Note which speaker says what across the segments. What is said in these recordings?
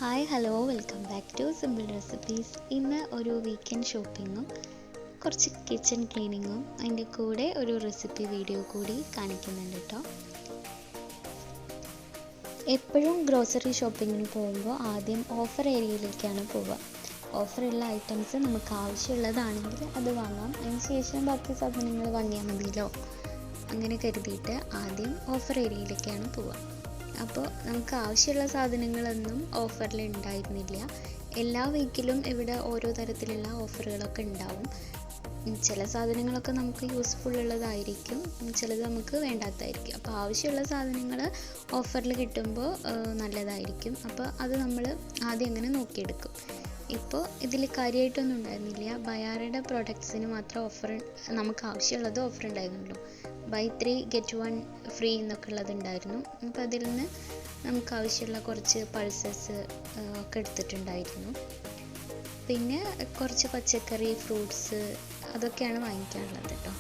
Speaker 1: Hi hello welcome back to simple recipes. ഇന്ന് ഒരു weekend ഷോപ്പിങ്ങും കുറച്ച് കിച്ചൺ ക്ലീനിങ്ങും അതിൻ്റെ കൂടെ ഒരു റെസിപ്പി വീഡിയോ കൂടി കാണിക്കുന്നുണ്ട് കേട്ടോ. എപ്പോഴും ഗ്രോസറി ഷോപ്പിങ്ങിന് പോകുമ്പോൾ ആദ്യം ഓഫർ ഏരിയയിലേക്കാണ് പോവുക. ഓഫറുള്ള ഐറ്റംസ് നമുക്ക് ആവശ്യമുള്ളതാണെങ്കിൽ അത് വാങ്ങാം, അതിന് ശേഷം ബാക്കി സാധനങ്ങൾ വാങ്ങിയാൽ മതിയല്ലോ അങ്ങനെ കരുതിയിട്ട് ആദ്യം ഓഫർ ഏരിയയിലേക്കാണ് പോവുക. അപ്പോൾ നമുക്ക് ആവശ്യമുള്ള സാധനങ്ങളൊന്നും ഓഫറിൽ ഉണ്ടായിരുന്നില്ല. എല്ലാ വീക്കിലും ഇവിടെ ഓരോ തരത്തിലുള്ള ഓഫറുകളൊക്കെ ഉണ്ടാവും. ചില സാധനങ്ങളൊക്കെ നമുക്ക് യൂസ്ഫുൾ ഉള്ളതായിരിക്കും, ചിലത് നമുക്ക് വേണ്ടാത്തതായിരിക്കും. അപ്പോൾ ആവശ്യമുള്ള സാധനങ്ങൾ ഓഫറിൽ കിട്ടുമ്പോൾ നല്ലതായിരിക്കും. അപ്പോൾ അത് നമ്മൾ ആദ്യം അങ്ങനെ നോക്കിയെടുക്കും. ഇപ്പോൾ ഇതിൽ കാര്യമായിട്ടൊന്നും ഉണ്ടായിരുന്നില്ല. ബയാറയുടെ പ്രൊഡക്ട്സിന് മാത്രം നമുക്ക് ആവശ്യമുള്ളത് ഓഫർ ഉണ്ടായിരുന്നുള്ളൂ. ബൈ 3 get 1 ഫ്രീ എന്നൊക്കെ ഉള്ളതുണ്ടായിരുന്നു. അപ്പോൾ അതിൽ നിന്ന് നമുക്ക് ആവശ്യമുള്ള കുറച്ച് പൾസസ് ഒക്കെ എടുത്തിട്ടുണ്ടായിരുന്നു. പിന്നെ കുറച്ച് പച്ചക്കറി, ഫ്രൂട്ട്സ് അതൊക്കെയാണ് വാങ്ങിക്കാനുള്ളത് കേട്ടോ.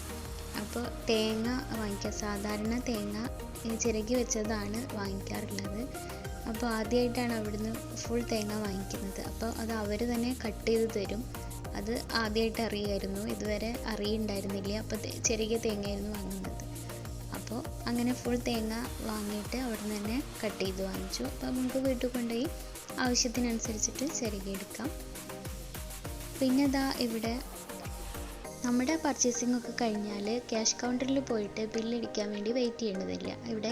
Speaker 1: അപ്പോൾ തേങ്ങ വാങ്ങിക്കുക, സാധാരണ തേങ്ങ ചിരകി വെച്ചതാണ് വാങ്ങിക്കാറുള്ളത്. അപ്പോൾ ആദ്യമായിട്ടാണ് അവിടുന്ന് ഫുൾ തേങ്ങ വാങ്ങിക്കുന്നത്. അപ്പോൾ അത് അവർ തന്നെ കട്ട് ചെയ്ത് തരും. അത് ആദ്യമായിട്ട് അറിയായിരുന്നു, ഇതുവരെ അറിയുണ്ടായിരുന്നില്ല. അപ്പോൾ ചെറിയ തേങ്ങയായിരുന്നു വാങ്ങുന്നത്. അപ്പോൾ അങ്ങനെ ഫുൾ തേങ്ങ വാങ്ങിയിട്ട് അവിടെ നിന്ന് തന്നെ കട്ട് ചെയ്ത് വാങ്ങിച്ചു. അപ്പോൾ നമുക്ക് വീട്ടിൽ കൊണ്ടുപോയി ആവശ്യത്തിനനുസരിച്ചിട്ട് ചെറുകിയെടുക്കാം. പിന്നെ ഇതാ ഇവിടെ നമ്മുടെ പർച്ചേസിംഗ് ഒക്കെ കഴിഞ്ഞാൽ ക്യാഷ് കൗണ്ടറിൽ പോയിട്ട് ബില്ലടിക്കാൻ വേണ്ടി വെയിറ്റ് ചെയ്യേണ്ടതില്ല. ഇവിടെ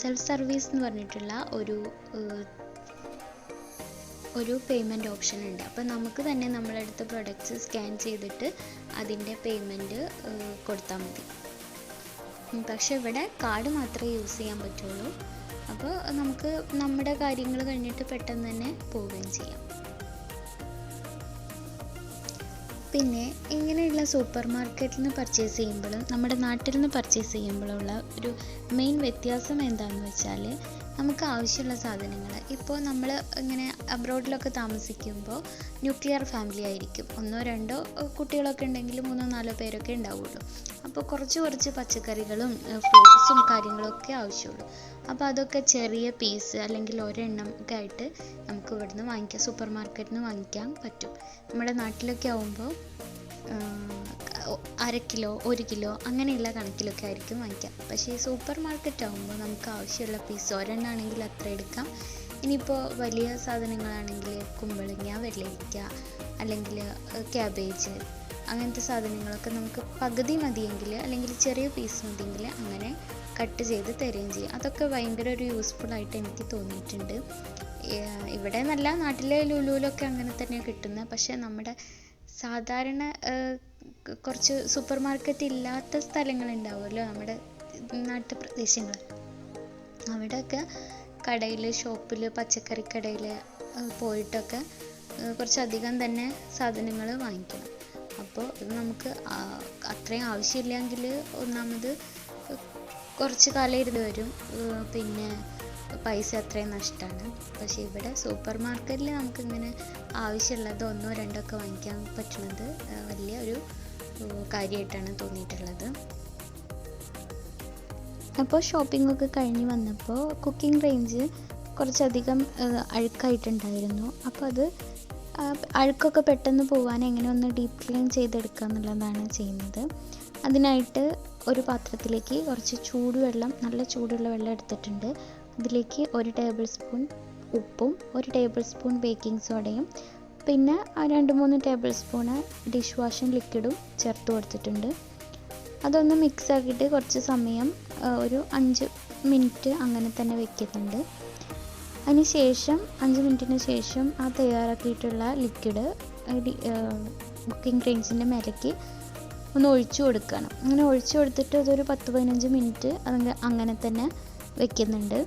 Speaker 1: സെൽഫ് സർവീസ് എന്ന് പറഞ്ഞിട്ടുള്ള ഒരു പേയ്മെൻറ്റ് ഓപ്ഷൻ ഉണ്ട്. അപ്പോൾ നമുക്ക് തന്നെ നമ്മളെടുത്ത പ്രൊഡക്ട്സ് സ്കാൻ ചെയ്തിട്ട് അതിൻ്റെ പേയ്മെൻറ്റ് കൊടുത്താൽ മതി. പക്ഷെ ഇവിടെ കാർഡ് മാത്രമേ യൂസ് ചെയ്യാൻ പറ്റുള്ളൂ. അപ്പോൾ നമുക്ക് നമ്മുടെ കാര്യങ്ങൾ കഴിഞ്ഞിട്ട് പെട്ടെന്ന് തന്നെ പോവുകയും ചെയ്യാം. പിന്നെ ഇങ്ങനെയുള്ള സൂപ്പർ മാർക്കറ്റിൽ നിന്ന് പർച്ചേസ് ചെയ്യുമ്പോഴും നമ്മുടെ നാട്ടിൽ നിന്ന് പർച്ചേസ് ചെയ്യുമ്പോഴുള്ള ഒരു മെയിൻ വ്യത്യാസം എന്താണെന്ന് വെച്ചാൽ, നമുക്ക് ആവശ്യമുള്ള സാധനങ്ങൾ ഇപ്പോൾ നമ്മൾ ഇങ്ങനെ അബ്രോഡിലൊക്കെ താമസിക്കുമ്പോൾ ന്യൂക്ലിയർ ഫാമിലി ആയിരിക്കും. 1-2 കുട്ടികളൊക്കെ ഉണ്ടെങ്കിൽ 3-4 പേരൊക്കെ ഉണ്ടാവുള്ളൂ. അപ്പോൾ കുറച്ച് പച്ചക്കറികളും ഫ്രൂട്ട്സും കാര്യങ്ങളൊക്കെ ആവശ്യമുള്ളൂ. അപ്പോൾ അതൊക്കെ ചെറിയ പീസ് അല്ലെങ്കിൽ ഒരെണ്ണം ഒക്കെ ആയിട്ട് നമുക്ക് ഇവിടുന്ന് വാങ്ങിക്കാം, സൂപ്പർ മാർക്കറ്റിൽ നിന്ന് വാങ്ങിക്കാൻ പറ്റും. നമ്മുടെ നാട്ടിലൊക്കെ ആവുമ്പോൾ 1/2 കിലോ 1 കിലോ അങ്ങനെയുള്ള കണക്കിലൊക്കെ ആയിരിക്കും വാങ്ങിക്കാം. പക്ഷേ ഈ സൂപ്പർ മാർക്കറ്റ് ആകുമ്പോൾ നമുക്ക് ആവശ്യമുള്ള പീസ് ഒരെണ്ണമാണെങ്കിൽ അത്ര എടുക്കാം. ഇനിയിപ്പോൾ വലിയ സാധനങ്ങളാണെങ്കിൽ കുമ്പളങ്ങ, വെള്ളരിക്ക അല്ലെങ്കിൽ ക്യാബേജ് അങ്ങനത്തെ സാധനങ്ങളൊക്കെ നമുക്ക് പകുതി മതിയെങ്കിൽ അല്ലെങ്കിൽ ചെറിയ പീസ് മതിയെങ്കിൽ അങ്ങനെ കട്ട് ചെയ്ത് തരുകയും ചെയ്യും. അതൊക്കെ ഭയങ്കര ഒരു യൂസ്ഫുൾ ആയിട്ട് എനിക്ക് തോന്നിയിട്ടുണ്ട്. ഇവിടെ നല്ല നാട്ടിലെ ലുലുവിലൊക്കെ അങ്ങനെ തന്നെ കിട്ടുന്നത്. പക്ഷേ നമ്മുടെ സാധാരണ കുറച്ച് സൂപ്പർ മാർക്കറ്റ് ഇല്ലാത്ത സ്ഥലങ്ങളുണ്ടാവുമല്ലോ നമ്മുടെ നാട്ടുപ്രദേശങ്ങൾ, അവിടെയൊക്കെ കടയിൽ, ഷോപ്പിൽ, പച്ചക്കറി കടയിൽ പോയിട്ടൊക്കെ കുറച്ചധികം തന്നെ സാധനങ്ങൾ വാങ്ങിക്കണം. അപ്പോൾ ഇത് നമുക്ക് അത്രയും ആവശ്യമില്ലെങ്കിൽ ഒന്നാമത് കുറച്ച് കാലം ഇരുന്ന് വരും, പിന്നെ പൈസ അത്രയും നഷ്ടമാണ്. പക്ഷേ ഇവിടെ സൂപ്പർ മാർക്കറ്റിൽ നമുക്കിങ്ങനെ ആവശ്യമുള്ളത് 1-2 ഒക്കെ വാങ്ങിക്കാൻ പറ്റുന്നത് വലിയ ഒരു കാര്യമായിട്ടാണ് തോന്നിയിട്ടുള്ളത്. അപ്പോൾ ഷോപ്പിംഗ് ഒക്കെ കഴിഞ്ഞ് വന്നപ്പോൾ കുക്കിംഗ് റേഞ്ച് കുറച്ചധികം അഴുക്കായിട്ടുണ്ടായിരുന്നു. അപ്പോൾ അത് അഴുക്കൊക്കെ പെട്ടെന്ന് പോകാൻ എങ്ങനെ ഒന്ന് ഡീപ്പ് ക്ലീൻ ചെയ്തെടുക്കുക എന്നുള്ളതാണ് ചെയ്യുന്നത്. അതിനായിട്ട് ഒരു പാത്രത്തിലേക്ക് കുറച്ച് ചൂടുവെള്ളം, നല്ല ചൂടുള്ള വെള്ളം എടുത്തിട്ടുണ്ട്. അതിലേക്ക് 1 ടേബിൾ സ്പൂൺ ഉപ്പും 1 ടേബിൾ സ്പൂൺ ബേക്കിംഗ് സോഡയും പിന്നെ 2-3 ടേബിൾ സ്പൂണ് ഡിഷ് വാഷിംഗ് ലിക്വിഡും ചേർത്ത് കൊടുത്തിട്ടുണ്ട്. അതൊന്ന് മിക്സ് ആക്കിയിട്ട് കുറച്ച് സമയം ഒരു 5 മിനിറ്റ് അങ്ങനെ തന്നെ വെക്കുന്നുണ്ട്. അതിന് ശേഷം 5 മിനിറ്റിന് ശേഷം ആ തയ്യാറാക്കിയിട്ടുള്ള ലിക്വിഡ് കുക്കിംഗ് റേഞ്ചിൻ്റെ മേലേക്ക് ഒന്ന് ഒഴിച്ചു കൊടുക്കണം. അങ്ങനെ ഒഴിച്ചു കൊടുത്തിട്ട് അതൊരു 10-15 മിനിറ്റ് അങ്ങനെ തന്നെ വെക്കുന്നുണ്ട്.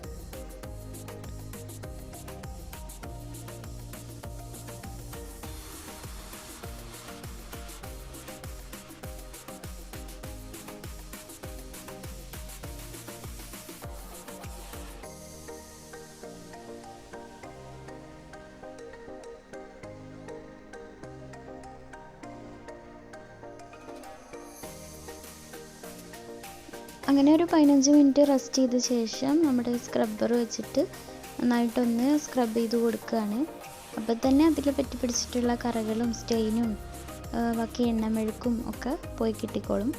Speaker 1: അങ്ങനെ ഒരു 15 മിനിറ്റ് റെസ്റ്റ് ചെയ്ത ശേഷം നമ്മുടെ സ്ക്രബ്ബർ വെച്ചിട്ട് നന്നായിട്ടൊന്ന് സ്ക്രബ് ചെയ്ത് കൊടുക്കുകയാണ്. അപ്പോൾ തന്നെ അതിൽ പറ്റി പിടിച്ചിട്ടുള്ള കറകളും സ്റ്റെയിനും ബാക്കി എണ്ണമെഴുക്കും ഒക്കെ പോയി കിട്ടിക്കോളും.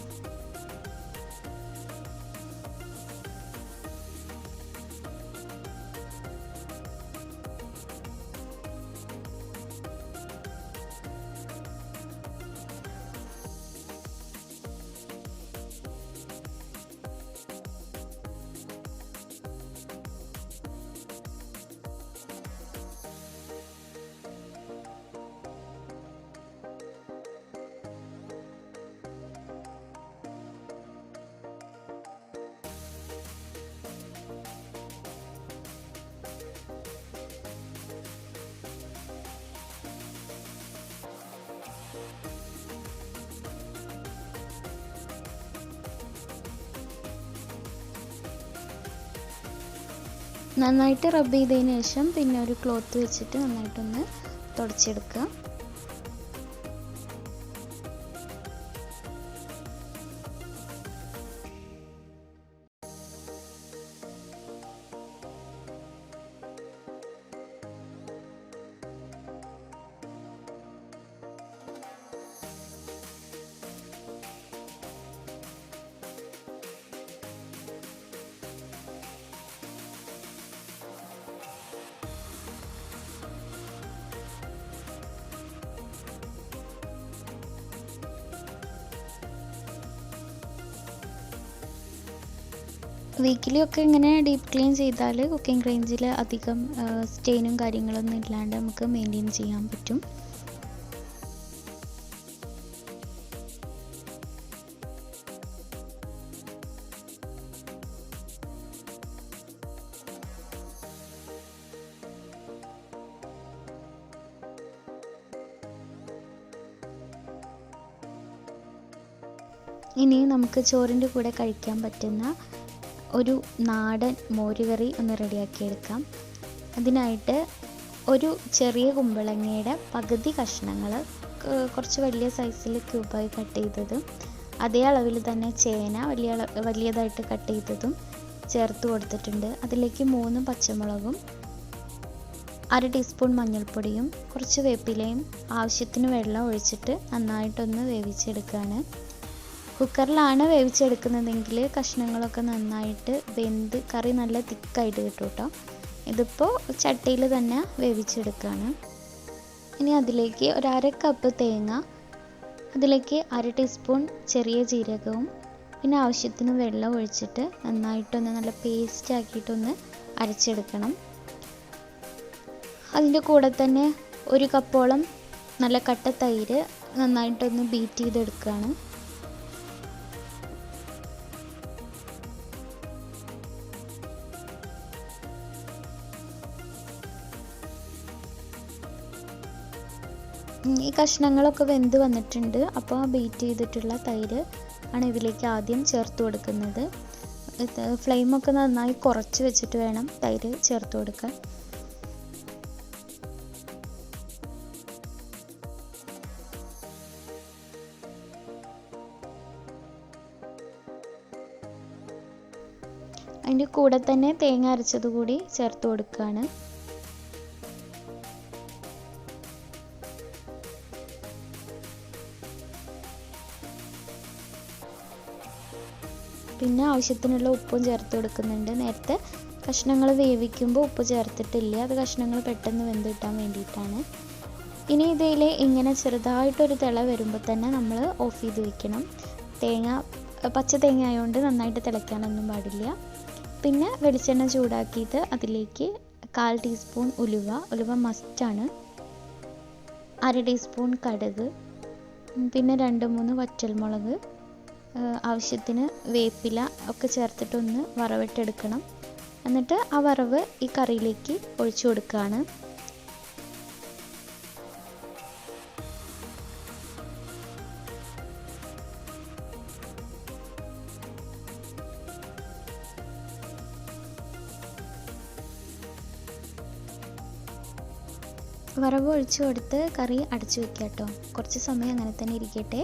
Speaker 1: നന്നായിട്ട് റബ്ബ് ചെയ്തതിന് ശേഷം പിന്നെ ഒരു ക്ലോത്ത് വെച്ചിട്ട് നന്നായിട്ടൊന്ന് തുടച്ചെടുക്കുക. വീക്കിലി ഒക്കെ ഇങ്ങനെ ഡീപ്പ് ക്ലീൻ ചെയ്താൽ കുക്കിംഗ് റേഞ്ചിൽ അധികം സ്റ്റെയിനും കാര്യങ്ങളൊന്നും ഇല്ലാണ്ട് നമുക്ക് മെയിൻറ്റെയിൻ ചെയ്യാൻ പറ്റും. ഇനി നമുക്ക് ചോറിൻ്റെ കൂടെ കഴിക്കാൻ പറ്റുന്ന ഒരു നാടൻ മോരുകറി ഒന്ന് റെഡിയാക്കിയെടുക്കാം. അതിനായിട്ട് ഒരു ചെറിയ കുമ്പളങ്ങയുടെ പകുതി കഷ്ണങ്ങൾ കുറച്ച് വലിയ സൈസിൽ ക്യൂബായി കട്ട് ചെയ്തതും അതേ അളവിൽ തന്നെ ചേന വലിയതായിട്ട് കട്ട് ചെയ്തതും ചേർത്ത് കൊടുത്തിട്ടുണ്ട്. അതിലേക്ക് 3 പച്ചമുളകും 1/2 ടീസ്പൂൺ മഞ്ഞൾപ്പൊടിയും കുറച്ച് വേപ്പിലയും ആവശ്യത്തിന് വെള്ളം ഒഴിച്ചിട്ട് നന്നായിട്ടൊന്ന് വേവിച്ചെടുക്കുകയാണ്. കുക്കറിലാണ് വേവിച്ചെടുക്കുന്നതെങ്കിൽ കഷ്ണങ്ങളൊക്കെ നന്നായിട്ട് വെന്ത് കറി നല്ല തിക്കായിട്ട് കിട്ടും കേട്ടോ. ഇതിപ്പോൾ ചട്ടിയിൽ തന്നെ വേവിച്ചെടുക്കുകയാണ്. ഇനി അതിലേക്ക് ഒരു 1/2 കപ്പ് തേങ്ങ, അതിലേക്ക് 1/2 ടീസ്പൂൺ ചെറിയ ജീരകവും പിന്നെ ആവശ്യത്തിന് വെള്ളം ഒഴിച്ചിട്ട് നന്നായിട്ടൊന്ന് നല്ല പേസ്റ്റ് ആക്കിയിട്ടൊന്ന് അരച്ചെടുക്കണം. അതിൻ്റെ കൂടെ തന്നെ 1 കപ്പോളം നല്ല കട്ട തൈര് നന്നായിട്ടൊന്ന് ബീറ്റ് ചെയ്തെടുക്കുകയാണ്. ഈ കഷ്ണങ്ങളൊക്കെ വെന്ത് വന്നിട്ടുണ്ട്. അപ്പോൾ ബീറ്റ് ചെയ്തിട്ടുള്ള തൈര് ആണ് ഇതിലേക്ക് ആദ്യം ചേർത്ത് കൊടുക്കുന്നത്. ഫ്ലെയിമൊക്കെ നന്നായി കുറച്ച് വെച്ചിട്ട് വേണം തൈര് ചേർത്ത് കൊടുക്കാൻ. അതിൻ്റെ കൂടെ തന്നെ തേങ്ങ അരച്ചത് കൂടി ചേർത്ത് കൊടുക്കുകയാണ്. പിന്നെ ആവശ്യത്തിനുള്ള ഉപ്പും ചേർത്ത് കൊടുക്കുന്നുണ്ട്. നേരത്തെ കഷ്ണങ്ങൾ വേവിക്കുമ്പോൾ ഉപ്പ് ചേർത്തിട്ടില്ല, അത് കഷ്ണങ്ങൾ പെട്ടെന്ന് വെന്ത് കിട്ടാൻ വേണ്ടിയിട്ടാണ്. ഇനി ഇതിൽ ഇങ്ങനെ ചെറുതായിട്ടൊരു തിള വരുമ്പോൾ തന്നെ നമ്മൾ ഓഫ് ചെയ്ത് വെക്കണം. പച്ച തേങ്ങ ആയതുകൊണ്ട് നന്നായിട്ട് തിളയ്ക്കാനൊന്നും പാടില്ല. പിന്നെ വെളിച്ചെണ്ണ ചൂടാക്കിയിട്ട് അതിലേക്ക് 1/4 ടീസ്പൂൺ ഉലുവ മസ്റ്റാണ്, 1/2 ടീസ്പൂൺ കടുക്, പിന്നെ 2-3 വറ്റൽമുളക്, ആവശ്യത്തിന് വേപ്പില ഒക്കെ ചേർത്തിട്ടൊന്ന് വറവിട്ടെടുക്കണം. എന്നിട്ട് ആ വറവ് ഈ കറിയിലേക്ക് ഒഴിച്ചു കൊടുക്കുകയാണ്. വറവ് ഒഴിച്ചു കൊടുത്ത് കറി അടച്ചു വെക്കുക കേട്ടോ. കുറച്ച് സമയം അങ്ങനെ തന്നെ ഇരിക്കട്ടെ.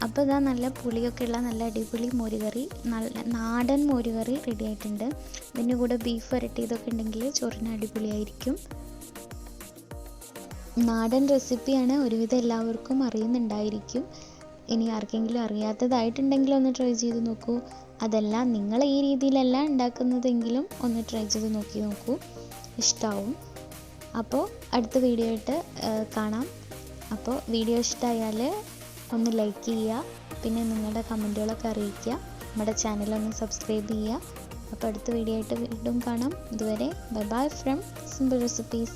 Speaker 1: അപ്പോൾ ഇതാ നല്ല പുളിയൊക്കെ ഉള്ള നല്ല അടിപൊളി മോരുകറി, നല്ല നാടൻ മോരുകറി റെഡി ആയിട്ടുണ്ട്. ഇതിൻ്റെ കൂടെ ബീഫ് വരട്ടിയതൊക്കെ ഉണ്ടെങ്കിൽ ചോറിന് അടിപൊളിയായിരിക്കും. നാടൻ റെസിപ്പിയാണ്, ഒരുവിധം എല്ലാവർക്കും അറിയുന്നുണ്ടായിരിക്കും. ഇനി ആർക്കെങ്കിലും അറിയാത്തതായിട്ടുണ്ടെങ്കിൽ ഒന്ന് ട്രൈ ചെയ്ത് നോക്കൂ. അതല്ല നിങ്ങൾ ഈ രീതിയിലല്ല ഉണ്ടാക്കുന്നതെങ്കിലും ഒന്ന് ട്രൈ ചെയ്ത് നോക്കൂ, ഇഷ്ടമാവും. അപ്പോൾ അടുത്ത വീഡിയോ ആയിട്ട് കാണാം. അപ്പോൾ വീഡിയോ ഇഷ്ടമായാൽ ഒന്ന് ലൈക്ക് ചെയ്യുക, പിന്നെ നിങ്ങളുടെ കമൻറ്റുകളൊക്കെ അറിയിക്കുക. നമ്മുടെ ചാനലൊന്ന് സബ്സ്ക്രൈബ് ചെയ്യുക. അപ്പോൾ അടുത്ത വീഡിയോ ആയിട്ട് വീണ്ടും കാണാം. ഇതുവരെ bye bye from simple recipes.